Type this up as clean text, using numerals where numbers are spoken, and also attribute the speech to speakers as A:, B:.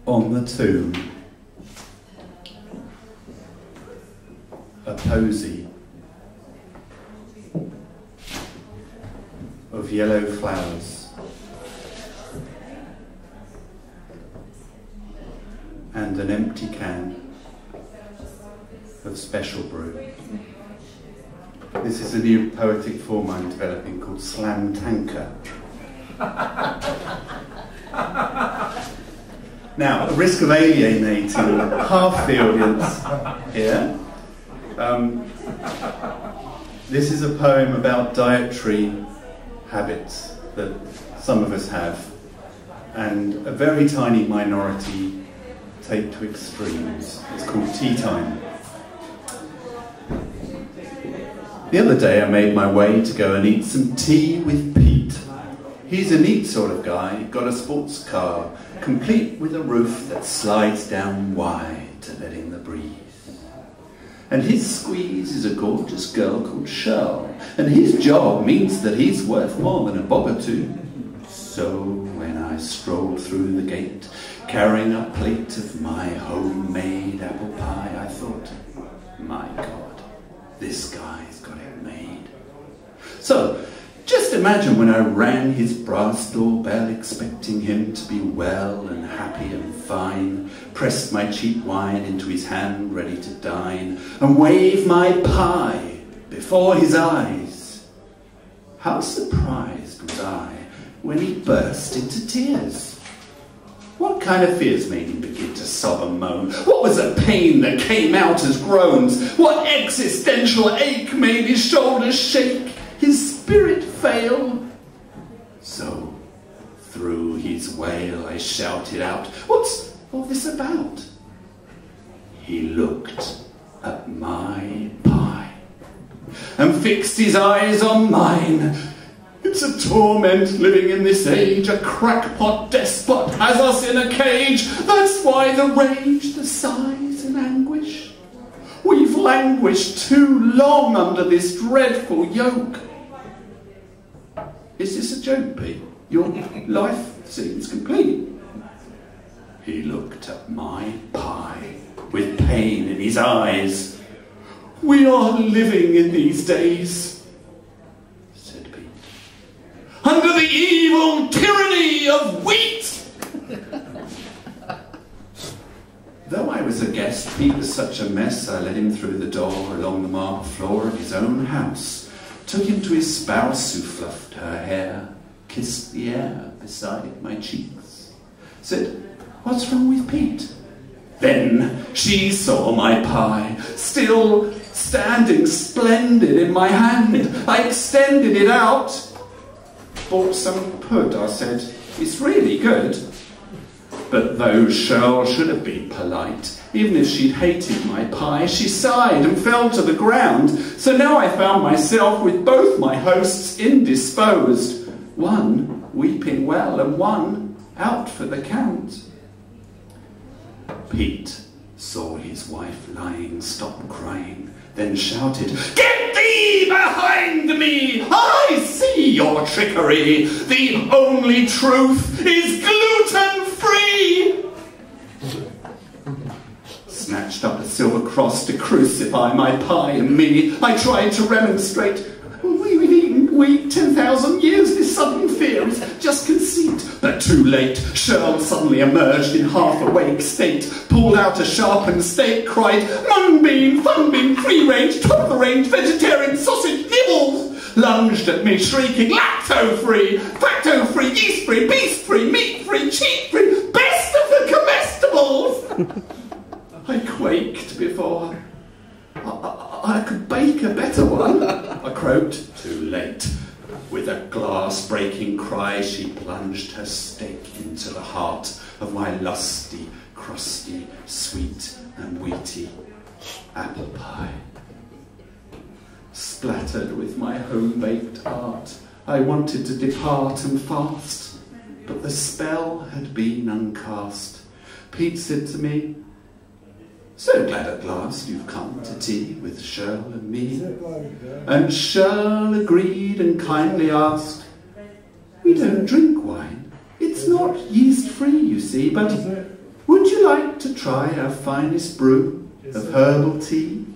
A: On the tomb, a posy of yellow flowers and an empty can of special brew. This is a new poetic form I'm developing called slam tanker. Now, at the risk of alienating half the audience here, this is a poem about dietary habits that some of us have, and a very tiny minority take to extremes. It's called Tea Time. The other day I made my way to go and eat some tea with Pete. He's a neat sort of guy, got a sports car, complete with a roof that slides down wide to let in the breeze. And his squeeze is a gorgeous girl called Shirl, and his job means that he's worth more than a bob or two. So when I strolled through the gate, carrying a plate of my homemade apple pie, I thought, my God, this guy's got it made. So, just imagine when I rang his brass doorbell, expecting him to be well and happy and fine, pressed my cheap wine into his hand, ready to dine, and waved my pie before his eyes. How surprised was I when he burst into tears. What kind of fears made him begin to sob and moan? What was the pain that came out as groans? What existential ache made his shoulders shake, his spirit fail? So, through his wail I shouted out, "What's all this about?" He looked at my pie and fixed his eyes on mine. It's a torment living in this age, a crackpot despot has us in a cage. That's why the rage, the sighs and anguish. We've languished too long under this dreadful yoke. Is this a joke, Pete? Your life seems complete. He looked at my pie with pain in his eyes. We are living in these days, said Pete, under the evil tyranny of wheat. Though I was a guest, Pete was such a mess, I led him through the door along the marble floor of his own house, took him to his spouse who fluffed her hair, kissed the air beside my cheeks, said, "What's wrong with Pete?" Then she saw my pie, still standing splendid in my hand. I extended it out. "Bought some pud," I said. "It's really good." But though Shirl should have been polite, even if she'd hated my pie, she sighed and fell to the ground. So now I found myself with both my hosts indisposed, one weeping well and one out for the count. Pete saw his wife lying, stopped crying, then shouted, "Get thee behind me! I see your trickery! The only truth is gluten-free!" Snatched up a silver cross to crucify my pie and me, I tried to remonstrate. We've eaten wheat 10,000 years. This sudden fear is just conceit. But too late. Shirl suddenly emerged in half-awake state, pulled out a sharpened steak, cried, "Mung bean, fun bean, free-range, top-of-the-range, vegetarian sausage nibbles!" Lunged at me, shrieking, "Lacto-free, facto-free, yeast-free, beast-free, meat-free, cheat-free, best of the comestibles!" I quaked before I could bake a better one. I croaked. Too late. With a glass-breaking cry, she plunged her steak into the heart of my lusty, crusty, sweet and wheaty apple pie. Splattered with my home-baked art, I wanted to depart and fast, but the spell had been uncast. Pete said to me, "So glad at last you've come to tea with Shirl and me." And Shirl agreed and kindly asked, "We don't drink wine. It's not yeast-free, you see, but Would you like to try our finest brew of herbal tea?